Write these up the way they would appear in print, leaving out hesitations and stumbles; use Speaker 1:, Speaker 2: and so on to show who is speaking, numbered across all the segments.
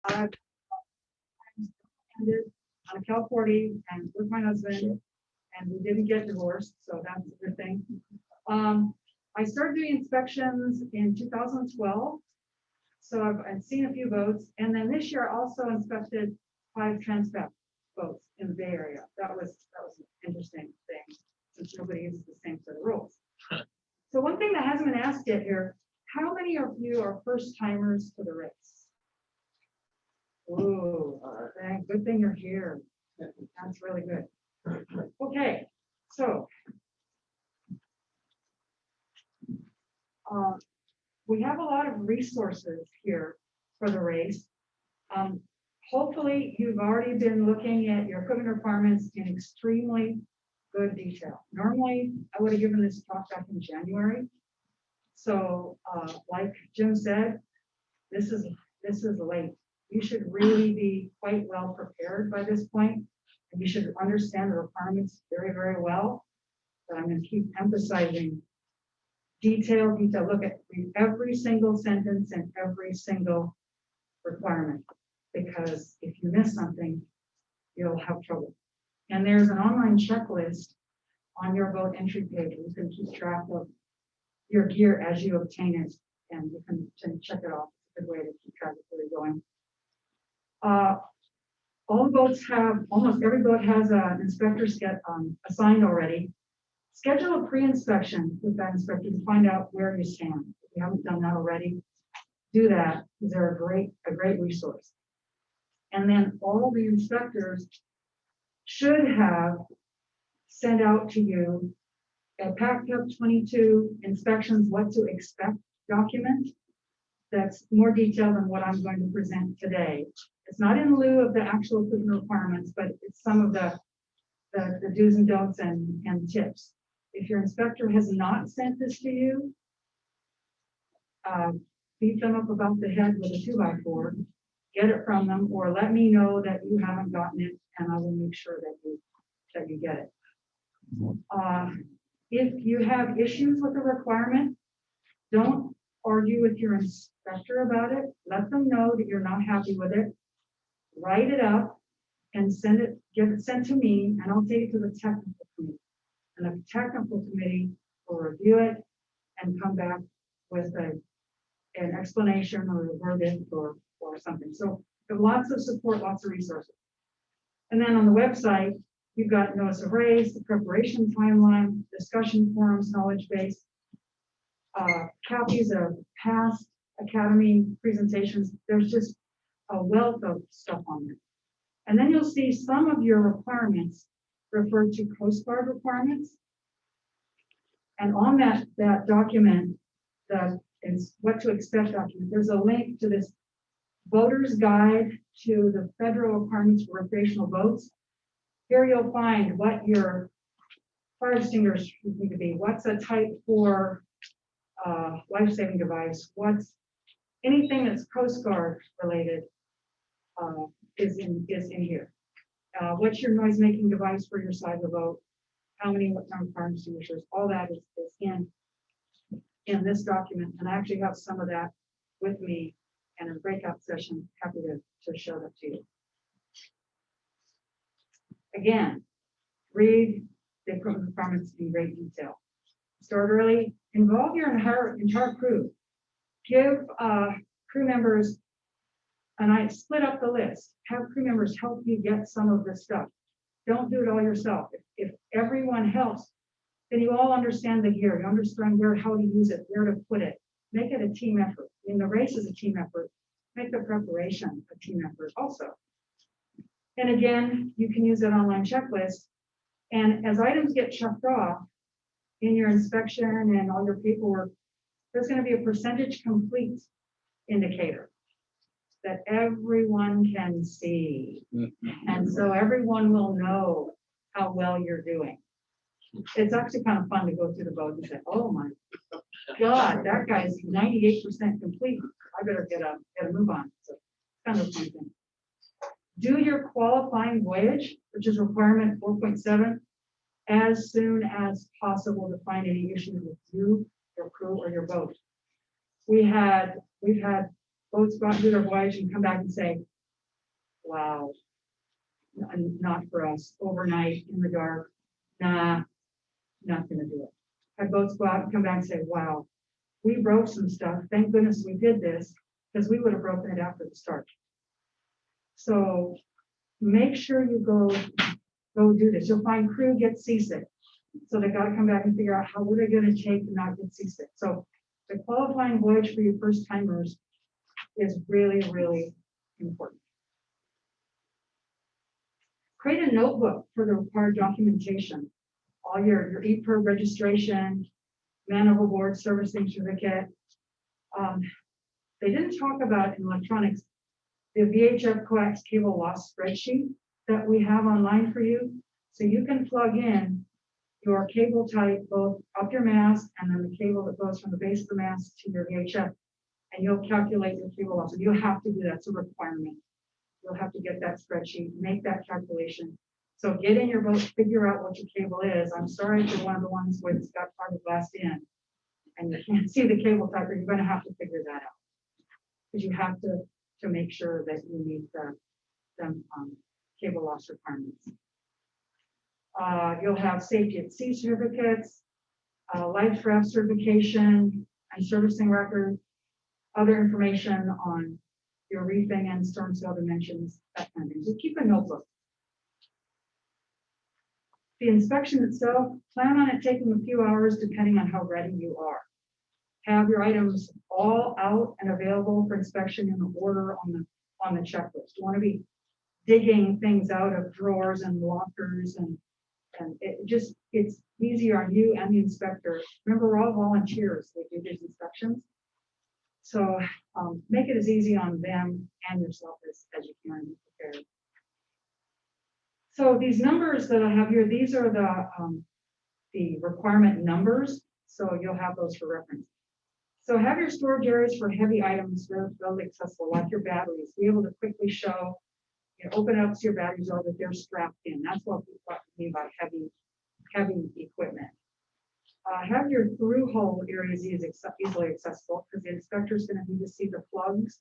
Speaker 1: I've ended on a Cal 40 and with my husband, and we didn't get divorced, so that's a good thing. I started doing inspections in 2012, so I've seen a few boats, and then this year I also inspected 5 Transpac boats in the Bay Area. That was an interesting thing, since nobody uses the same set of rules. So one thing that hasn't been asked yet here, how many of you are first timers to the race? Oh, good thing you're here. That's really good. Okay, so we have a lot of resources here for the race. Hopefully you've already been looking at your equipment requirements in extremely good detail. Normally I would have given this talk back in January. So like Jim said, this is late. You should really be quite well prepared by this point, and you should understand the requirements very, very well. But I'm going to keep emphasizing detail. Look at every single sentence and every single requirement, because if you miss something, you'll have trouble. And there's an online checklist on your boat entry page. You can keep track of your gear as you obtain it, and you can check it off. It's a good way to keep track of where you're going. All boats have, almost every boat has an inspector assigned already. Schedule a pre-inspection with that inspector to find out where you stand. If you haven't done that already, do that, because they're a great resource. And then all the inspectors should have sent out to you a packed up 22 inspections what to expect document that's more detailed than what I'm going to present today. It's not in lieu of the actual equipment requirements, but it's some of the do's and don'ts and tips. If your inspector has not sent this to you, beat them up about the head with a 2x4, get it from them, or let me know that you haven't gotten it, and I will make sure that you get it. If you have issues with the requirement, don't argue with your inspector about it. Let them know that you're not happy with it. Write it up and get it sent to me, and I'll take it to the technical committee. And the technical committee will review it and come back with an explanation or a verdict or something. So there's lots of support, lots of resources. And then on the website, you've got notice of race, the preparation timeline, discussion forums, knowledge base, copies of past academy presentations. There's just a wealth of stuff on there. And then you'll see some of your requirements referred to Coast Guard requirements. And on that document, is what to expect document, there's a link to this Boater's Guide to the Federal Requirements for Recreational Boats. Here you'll find what your fire extinguishers need to be, what's a type 4 life-saving device, what's anything that's Coast Guard related is in here. What's your noise-making device for your side of the boat? What kind of fire extinguishers? All that is in this document, and I actually have some of that with me, and in a breakout session, happy to show that to you. Again, read the equipment requirements in great detail. Start early. Involve your entire crew. Give crew members, and I split up the list. Have crew members help you get some of this stuff. Don't do it all yourself. If everyone helps, then you all understand the gear. You understand how to use it, where to put it. Make it a team effort. I mean, the race is a team effort. Make the preparation a team effort also. And again, you can use that online checklist. And as items get checked off in your inspection and all your paperwork, there's going to be a percentage complete indicator that everyone can see. And so everyone will know how well you're doing. It's actually kind of fun to go through the boat and say, oh my God, that guy's 98% complete. I better get a move on. So kind of a fun thing. Do your qualifying voyage, which is requirement 4.7, as soon as possible to find any issues with you, your crew, or your boat. We've had boats go out and do their voyage and come back and say, wow, not for us, overnight in the dark, nah, not gonna do it. Had boats go out and come back and say, wow, we broke some stuff, thank goodness we did this, because we would have broken it after the start. So make sure you go do this. You'll find crew get seasick. So they got to come back and figure out how are they going to take and not get seasick. So the qualifying voyage for your first timers is really, really important. Create a notebook for the required documentation. All your EPIR registration, man overboard servicing certificate. They didn't talk about in electronics the VHF coax cable loss spreadsheet that we have online for you. So you can plug in your cable type both up your mast and then the cable that goes from the base of the mast to your VHF, and you'll calculate your cable loss. And you'll have to do that. It's a requirement. You'll have to get that spreadsheet, make that calculation. So get in your boat, figure out what your cable is. I'm sorry if you're one of the ones where it's got fiberglass in and you can't see the cable type, you're going to have to figure that out. Because you have to make sure that you meet the cable loss requirements. You'll have safety at sea certificates, life raft certification, and servicing record, other information on your reefing and stern sail dimensions, that kind of thing. So keep a notebook. The inspection itself, plan on it taking a few hours depending on how ready you are. Have your items all out and available for inspection in order on the checklist. You want to be digging things out of drawers and lockers, and it's easier on you and the inspector. Remember, we're all volunteers. We do these inspections. So make it as easy on them and yourself as you can be prepared. So these numbers that I have here, these are the requirement numbers. So you'll have those for reference. So have your storage areas for heavy items readily accessible, like your batteries. Be able to quickly show, open up so your batteries are that they're strapped in. That's what we mean by heavy equipment. Have your through hole areas easily accessible, because the inspector is going to need to see the plugs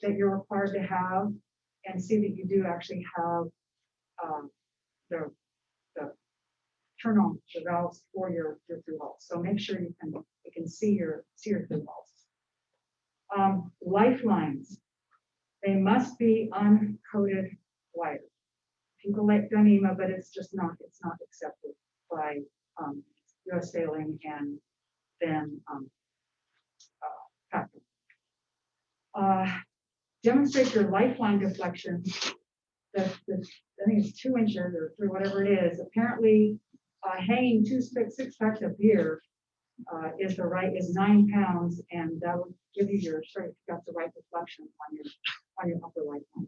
Speaker 1: that you're required to have and see that you do actually have the turn on the valves for your through holes. So make sure you can see your through holes. Lifelines, they must be uncoated wire. People like Dyneema, but it's not accepted by U.S. Sailing and then demonstrate your lifeline deflection. I think it's 2 inches or 3, whatever it is. Apparently, hanging 6 packs of beer is 9 pounds, and that will give you your got the right deflection on your upper lifeline.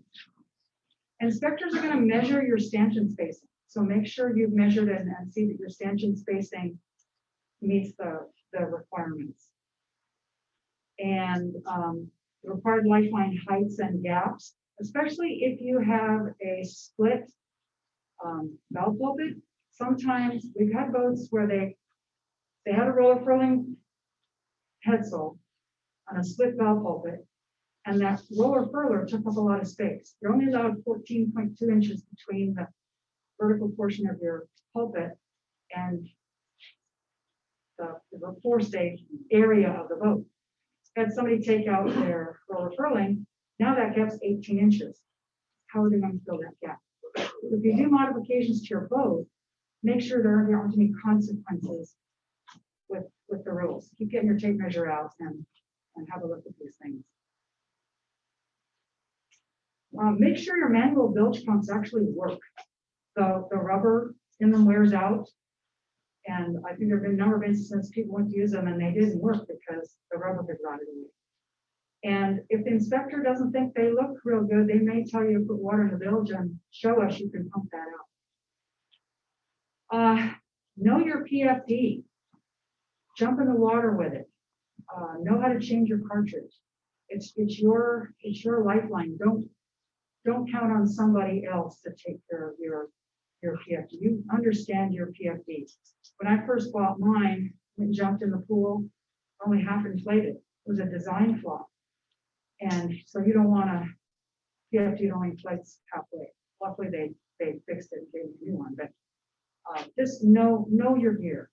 Speaker 1: Inspectors are going to measure your stanchion spacing, so make sure you've measured it and see that your stanchion spacing meets the requirements. And the required lifeline heights and gaps, especially if you have a split valve pulpit. Sometimes we've had boats where they had a roller furling headsole on a split valve pulpit, and that roller furler took up a lot of space. You're only allowed 14.2 inches between the vertical portion of your pulpit and the forestay area of the boat. Had somebody take out their roller furling, now that gap's 18 inches. How are they going to fill that gap? If you do modifications to your boat, make sure there aren't any consequences with the rules. Keep getting your tape measure out and have a look at these things. Make sure your manual bilge pumps actually work. The rubber in them wears out. And I think there have been a number of instances people went to use them and they didn't work because the rubber had rotted away. And if the inspector doesn't think they look real good, they may tell you to put water in the bilge and show us you can pump that out. Know your PFD. Jump in the water with it. Know how to change your cartridge. It's your lifeline. Don't count on somebody else to take care of your PFD. You understand your PFD. When I first bought mine and jumped in the pool, only half inflated. It was a design flaw. And so you don't want PFD only flights halfway. Luckily, they fixed it and gave me a new one, but just know your gear.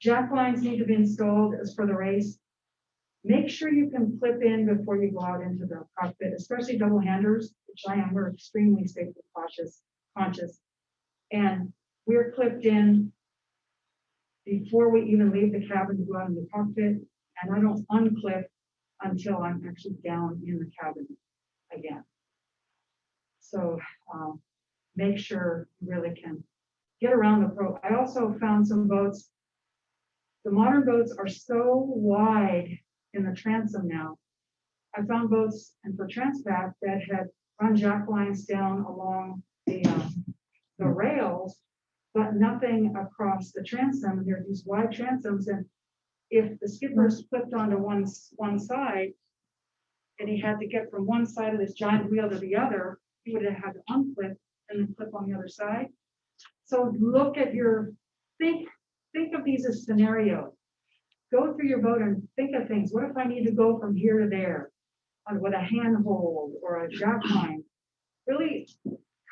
Speaker 1: Jack lines need to be installed as for the race. Make sure you can clip in before you go out into the cockpit, especially double handers, which I am. We're extremely safety conscious. And we're clipped in before we even leave the cabin to go out in the cockpit. And I don't unclip until I'm actually down in the cabin again. So make sure you really can get around the boat. I also found some boats. The modern boats are so wide in the transom now. I found boats and for Transpac that had run jack lines down along the rails, but nothing across the transom. And there are these wide transoms, and if the skipper's flipped onto one side, and he had to get from one side of this giant wheel to the other, he would have had to unclip and then clip on the other side. So look at think of these as scenarios. Go through your boat and think of things. What if I need to go from here to there with a handhold or a jack line? Really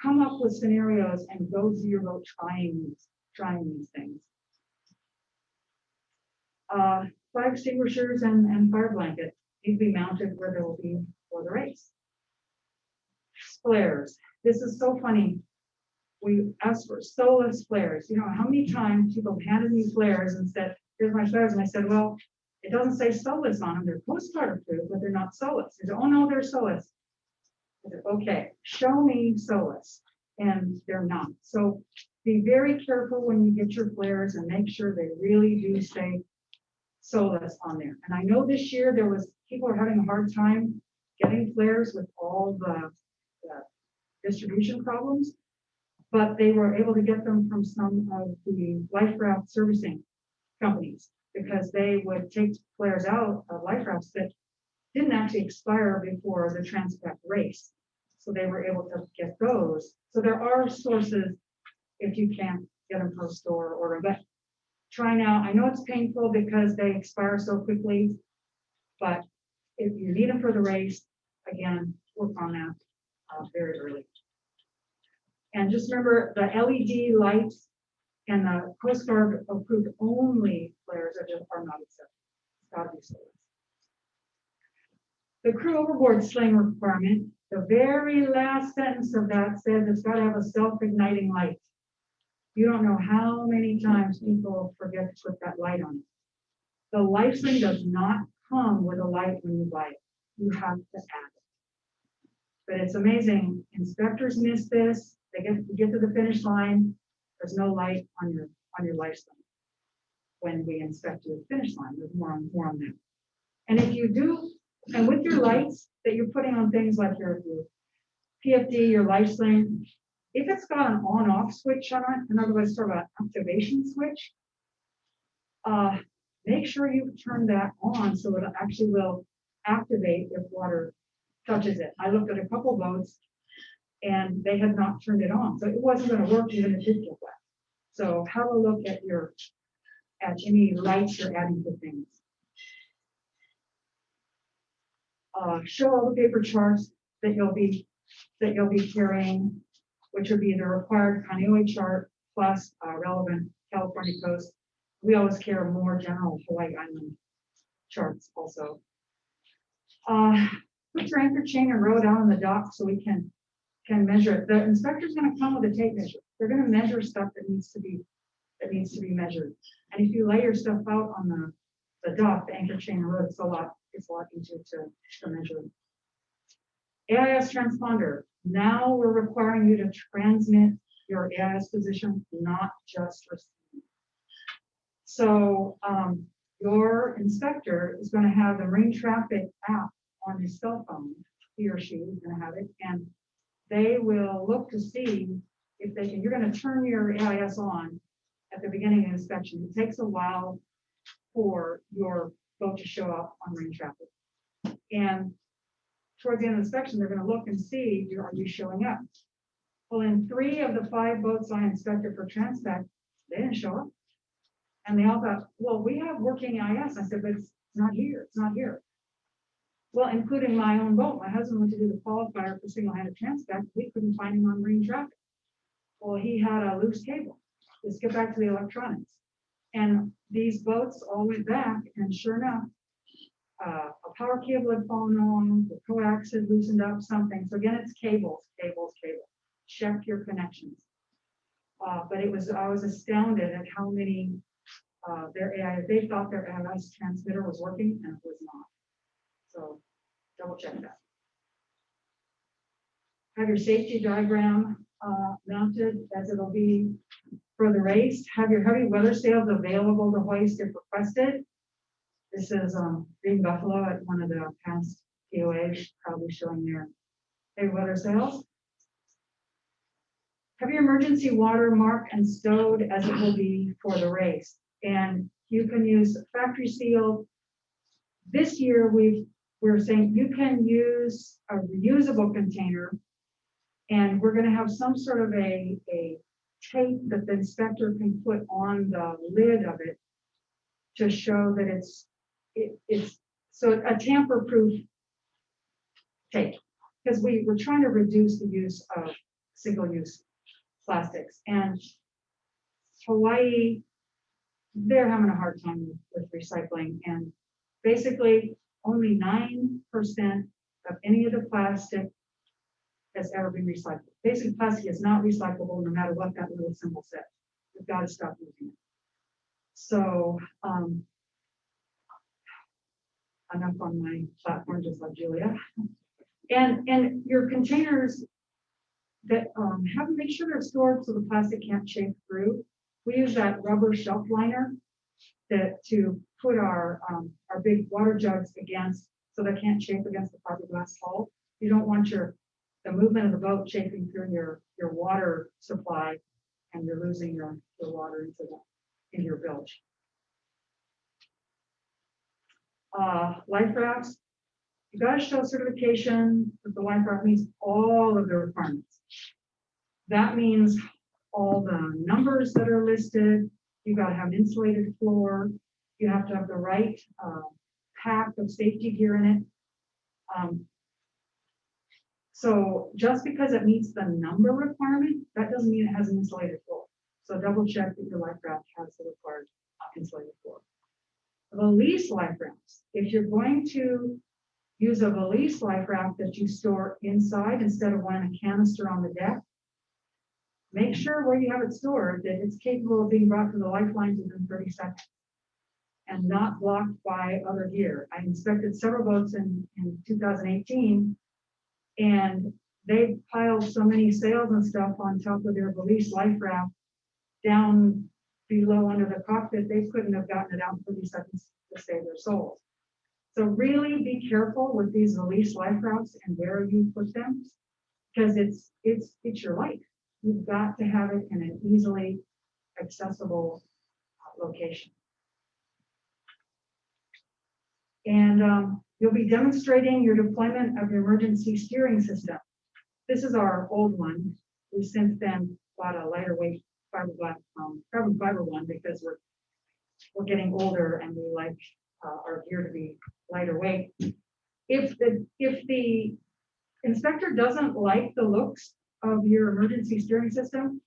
Speaker 1: come up with scenarios and go through your boat trying these things. Fire extinguishers and fire blanket need to be mounted where they will be for the race. Flares. This is so funny. We asked for SOLAS flares. You know how many times people handed me flares and said, "Here's my flares," and I said, "Well, it doesn't say SOLAS on them. They're Coast Guard approved, but they're not SOLAS." They said, "Oh no, they're SOLAS." I said, "Okay, show me SOLAS," and they're not. So be very careful when you get your flares and make sure they really do say SOLAS on there. And I know this year people are having a hard time getting flares with all the distribution problems, but they were able to get them from some of the life raft servicing companies because they would take flares out of life rafts that didn't actually expire before the Transpac race. So they were able to get those. So there are sources if you can't get them from a store or order, but try now. I know it's painful because they expire so quickly, but if you need them for the race, again, work on that very early. And just remember the LED lights and the Coast Guard approved only flares are not accepted. It's got to be SOLAS. The crew overboard sling requirement, the very last sentence of that says it's got to have a self-igniting light. You don't know how many times people forget to put that light on it. The life sling does not come with a light when you buy it. You have to add it. But it's amazing. Inspectors miss this. They get to the finish line. There's no light on your life sling when we inspect you at the finish line. There's more on that. And if you do, and with your lights that you're putting on things like your PFD, your life sling, if it's got an on-off switch on it, in other words, sort of an activation switch, make sure you turn that on so it actually will activate if water touches it. I looked at a couple boats and they had not turned it on, so it wasn't going to work even if it did get wet. So have a look at any lights you're adding to things. Show all the paper charts that you'll be carrying, which would be the required Kaneohe chart plus relevant California coast. We always carry more general Hawaii Island charts also. Put your anchor chain and row it out on the dock so we can measure it. The inspector's going to come with a tape measure. They're going to measure stuff that needs to be measured. And if you lay your stuff out on the dock, the anchor chain and row, it's a lot easier to measure. AIS transponder. Now we're requiring you to transmit your AIS position, not just receive. So your inspector is going to have the marine traffic app on his cell phone. He or she is going to have it, and they will look to see if they can. You're going to turn your AIS on at the beginning of inspection. It takes a while for your boat to show up on marine traffic, and towards the end of the inspection, they're going to look and see, are you showing up? Well, in 3 of the 5 boats I inspected for Transpac, they didn't show up. And they all thought, well, we have working AIS. I said, but it's not here. It's not here. Well, including my own boat. My husband went to do the qualifier for single-handed transport. We couldn't find him on marine traffic. Well, he had a loose cable. Let's get back to the electronics. And these boats all went back, and sure enough, a power cable had fallen on, the coax had loosened up something. So again, it's cables. Check your connections. But I was astounded at how many their AI, they thought their AIS transmitter was working, and it was not. So double check that. Have your safety diagram mounted as it'll be for the race. Have your heavy weather sails available to hoist if requested. This is Green Buffalo at one of the past POAs, probably showing their heavy weather sails. Have your emergency water marked and stowed as it will be for the race. And you can use factory sealed. This year we're saying you can use a reusable container, and we're going to have some sort of a tape that the inspector can put on the lid of it to show that it's so a tamper-proof tape, because we're trying to reduce the use of single-use plastics. And Hawaii, they're having a hard time with recycling, and basically only 9% of any of the plastic has ever been recycled. Basic plastic is not recyclable no matter what that little symbol says. We've got to stop using it. So enough on my platform, just like Julia. And your containers that make sure they're stored so the plastic can't shake through. We use that rubber shelf liner to put our big water jugs against, so they can't shape against the fiberglass hull. You don't want the movement of the boat shaping through your water supply, and you're losing your water into your bilge. Life rafts, you got to show certification that the life raft meets all of the requirements. That means all the numbers that are listed. You got to have an insulated floor. You have to have the right pack of safety gear in it. So just because it meets the number requirement, that doesn't mean it has an insulated floor. So double check that your life raft has the required insulated floor. Valise life rafts. If you're going to use a valise life raft that you store inside instead of one in a canister on the deck, make sure where you have it stored that it's capable of being brought to the Lifelines within 30 seconds and not blocked by other gear. I inspected several boats in 2018, and they piled so many sails and stuff on top of their valise life raft down below under the cockpit, they couldn't have gotten it out in 30 seconds to save their souls. So really be careful with these valise life rafts and where you put them, because it's your life. You've got to have it in an easily accessible location. And you'll be demonstrating your deployment of your emergency steering system. This is our old one. We've since then bought a lighter weight fiberglass carbon fiber one because we're getting older and we like our gear to be lighter weight. If the inspector doesn't like the looks of your emergency steering system,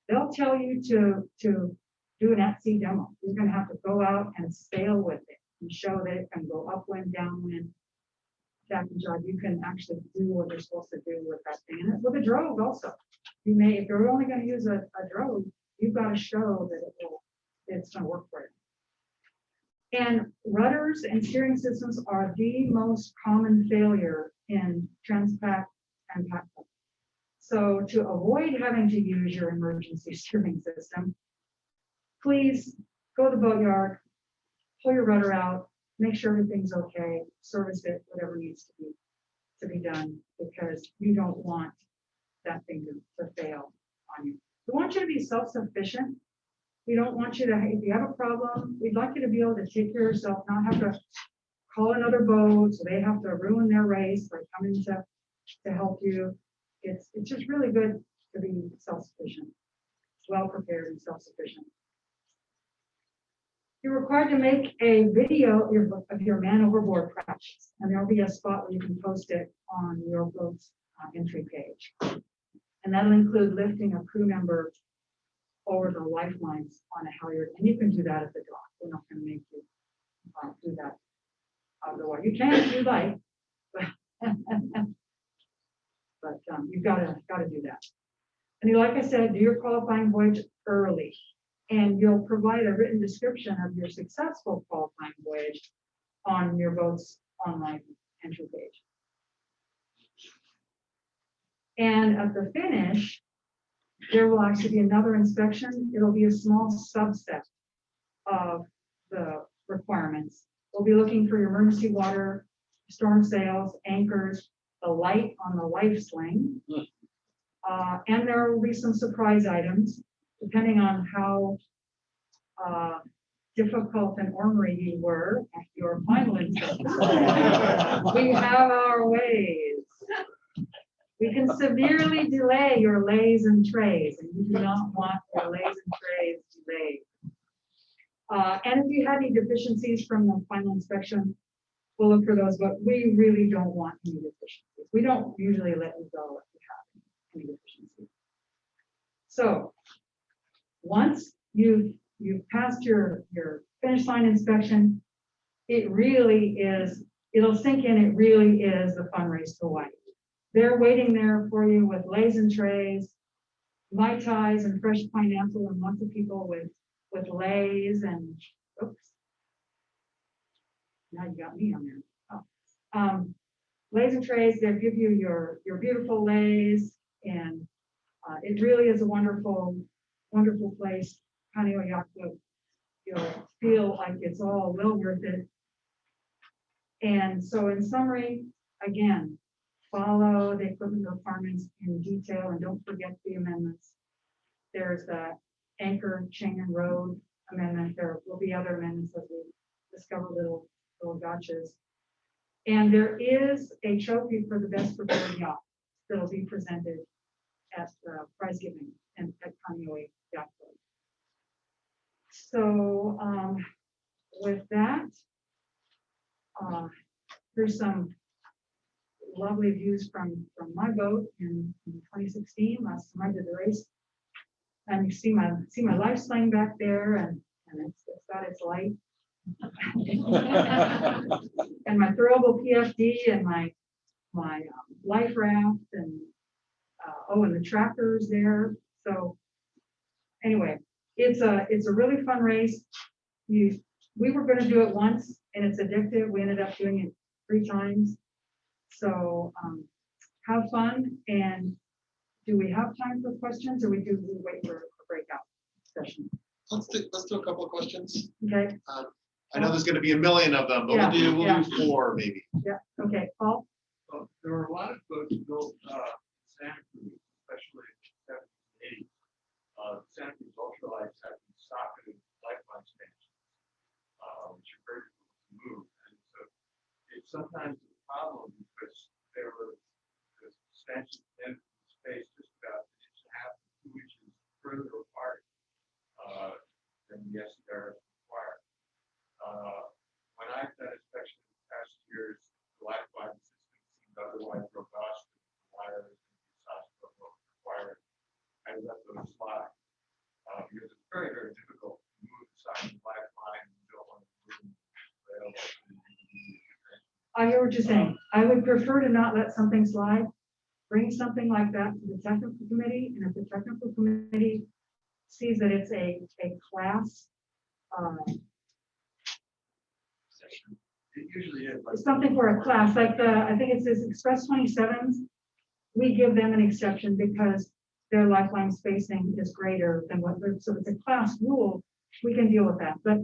Speaker 1: they'll tell you to do an at-sea demo. You're going to have to go out and sail with it and show that it can go upwind, downwind, jack and jibe. You can actually do what you're supposed to do with that thing. And with a drogue also. You may, if you're only going to use a drogue, you've got to show that it's going to work for you. And rudders and steering systems are the most common failure in Transpac and PACA. So to avoid having to use your emergency steering system, please go to the boatyard, pull your rudder out, make sure everything's okay, service it, whatever needs to be done, because you don't want that thing to fail on you. We want you to be self-sufficient. We don't want you to, if you have a problem, we'd like you to be able to take care of yourself, not have to call another boat, so they have to ruin their race by coming to help you. It's just really good to be self-sufficient, well prepared and self-sufficient. You're required to make a video of your man overboard practice, and there'll be a spot where you can post it on your boat's entry page. And that'll include lifting a crew member over the lifelines on a halyard, and you can do that at the dock. We're not going to make you do that out of the water. You can if you like, but you've got to do that. And like I said, do your qualifying voyage early, and you'll provide a written description of your successful qualifying voyage on your boat's online entry page. And at the finish, there will actually be another inspection. It'll be a small subset of the requirements. We'll be looking for your emergency water, storm sails, anchors, the light on the life sling. And there will be some surprise items, depending on how difficult and ornery you were at your final inspection. We have our ways. We can severely delay your lays and trays, and you do not want your lays and trays delayed. And if you have any deficiencies from the final inspection, we'll look for those, but we really don't want any deficiencies. We don't usually let you go if you have any deficiencies. So once you've passed your finish line inspection, it really is, it'll sink in, it really is the fun race to Hawaii. They're waiting there for you with lays and trays, Mai Tais and fresh pineapple, and lots of people with lays and, oops. Now you got me on there. Oh. Lays and trays, they'll give you your beautiful lays, and it really is a wonderful, wonderful place. Kaneohe Yacht Club, you'll feel like it's all well worth it. And so in summary, again, follow the equipment requirements in detail and don't forget the amendments. There's the anchor, chain, and rode amendment. There will be other amendments as we discover little gotchas. And there is a trophy for the best prepared yacht that will be presented at prize giving and at Kaneohe Yacht Club. So with that, here's some lovely views from my boat in 2016. Last time I did the race, and you see my life sling back there, and it's got its light, and my throwable PFD, and my life raft, and and the trackers there. So anyway, it's a really fun race. We were going to do it once, and it's addictive. We ended up doing it 3 times. So have fun. And do we have time for questions, or we wait for a breakout session?
Speaker 2: Let's do a couple of questions.
Speaker 1: Okay.
Speaker 2: I know there's going to be a million of them, but
Speaker 1: Yeah,
Speaker 2: we'll do 4 maybe.
Speaker 1: Yeah. Okay, Paul.
Speaker 3: There are a lot of boats built in Santa Cruz, especially in the 70s and 80s. Santa Cruz ultralights have been socketed lifeline stanchions, which are very difficult to move. And so it's sometimes a problem because the stanchions end in space just about 1.5 to 2 inches further apart than the SDR required. When I've done inspection in the past years, the lifeline system seemed otherwise robust, and the wires and the size of what was required. I let those slide because it's very, very difficult to move the side of the lifeline and build on the room.
Speaker 1: I hear what you're saying. I would prefer to not let something slide. Bring something like that to the technical committee, and if the technical committee sees that it's a class,
Speaker 3: It usually is. Like
Speaker 1: something for a class, like I think it says Express 27s, we give them an exception because their lifeline spacing is greater than what they're, so it's a class rule, we can deal with that. But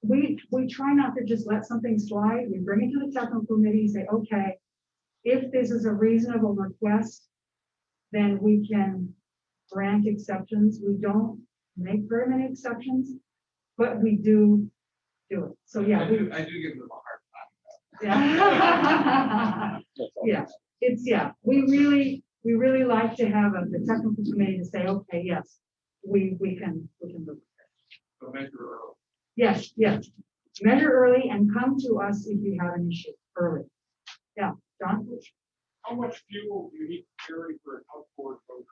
Speaker 1: we try not to just let something slide. We bring it to the technical committee, say, okay, if this is a reasonable request, then we can grant exceptions. We don't make very many exceptions, but we do it. So yeah,
Speaker 3: I do give them a hard time.
Speaker 1: yeah. Yeah, we really like to have the technical committee to say, okay, yes, we can move it.
Speaker 3: So make her early.
Speaker 1: Yes, yes. Measure early and come to us if you have an issue early. Yeah, John?
Speaker 3: How much fuel do you need to carry for an outboard boat?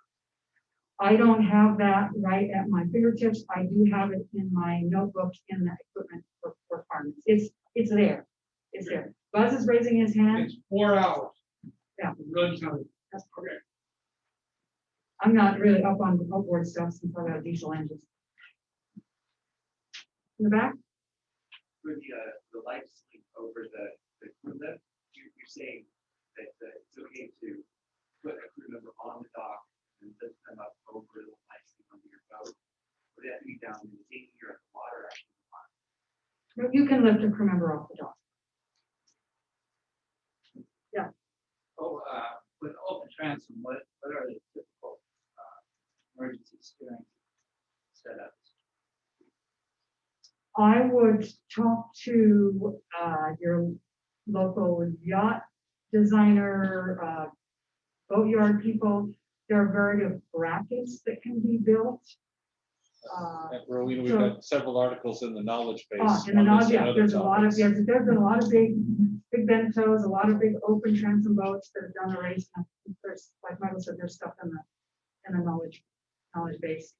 Speaker 1: I don't have that right at my fingertips. I do have it in my notebook in the equipment requirements. It's there. It's there. Buzz is raising his hand.
Speaker 3: It's 4 hours.
Speaker 1: Yeah.
Speaker 3: Run time. Okay.
Speaker 1: I'm not really up on outboard stuff since I got diesel engines. In the back?
Speaker 4: For the life sleep over the crew lift, you're saying that it's okay to put a crew member on the dock and lift them up over the life sleep under your boat? Would that be down in the sea or in the water actually?
Speaker 1: You can lift a crew member off the dock.
Speaker 5: Oh, with open transom, what are the typical emergency steering setups?
Speaker 1: I would talk to your local yacht designer, boatyard people. There are various brackets that can be built.
Speaker 6: At Rowena, we've
Speaker 1: so-
Speaker 6: got several articles in the knowledge base.
Speaker 1: In the
Speaker 6: on this
Speaker 1: knowledge,
Speaker 6: and
Speaker 1: yeah,
Speaker 6: other
Speaker 1: there's a lot of,
Speaker 6: topics.
Speaker 1: yes, there's been a lot of big bentos, a lot of big open transom boats that have done the race. And there's, like Michael said, there's stuff in the knowledge base.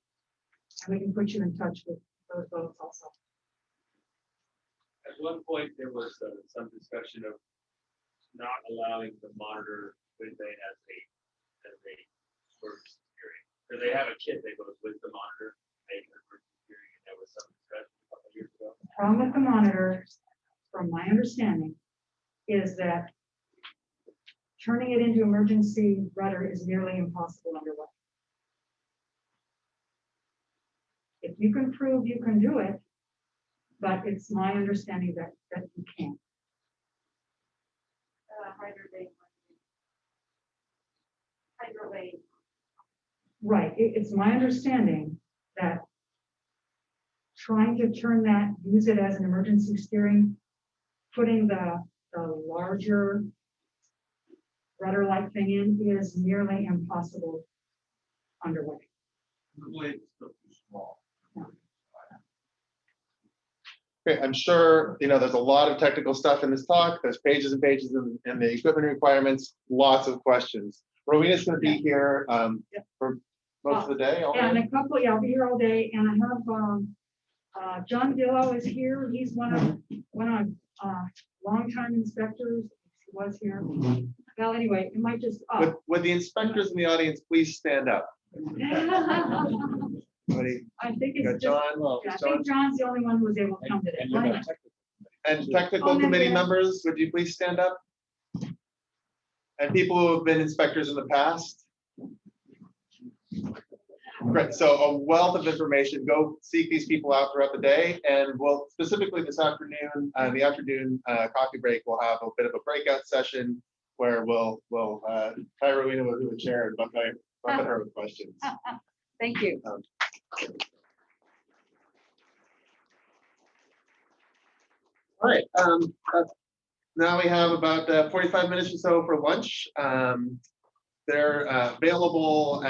Speaker 1: And we can put you in touch with those boats also.
Speaker 7: At one point, there was some discussion of not allowing the monitor when they as a emergency steering. So they have a kit that goes with the monitor, make an emergency steering, and there was some discussion a couple of years ago.
Speaker 1: The problem with the monitor, from my understanding, is that turning it into emergency rudder is nearly impossible underway. If you can prove you can do it, but it's my understanding that you can't. Right, it's my understanding that trying to turn that, use it as an emergency steering, putting the larger rudder-like thing in is nearly impossible underway.
Speaker 3: The blade is still too small.
Speaker 2: Okay, I'm sure, there's a lot of technical stuff in this talk. There's pages and pages in the equipment requirements, lots of questions. Rowena's gonna be here for most of the day. all
Speaker 1: And
Speaker 2: day.
Speaker 1: a couple, yeah, I'll be here all day, and I have, John Dillo is here, he's one of, longtime inspectors, he was here. Well, anyway, it might just,
Speaker 2: Would the inspectors in the audience please stand up? Somebody,
Speaker 1: I think
Speaker 2: got
Speaker 1: it's just,
Speaker 2: John,
Speaker 1: yeah, I think John's the only one who was able to come today.
Speaker 6: And you're
Speaker 1: Why
Speaker 6: not
Speaker 1: not?
Speaker 6: technical.
Speaker 2: and technical
Speaker 1: Oh, no,
Speaker 2: committee
Speaker 1: yeah.
Speaker 2: members, would you please stand up? And people who have been inspectors in the past? Great, so a wealth of information, go seek these people out throughout the day, and we'll specifically this afternoon, the afternoon coffee break, we'll have a bit of a breakout session where we'll try Rowena will do a chair and bucket her with questions.
Speaker 1: Thank you.
Speaker 2: All right, now we have about 45 minutes or so for lunch. They're available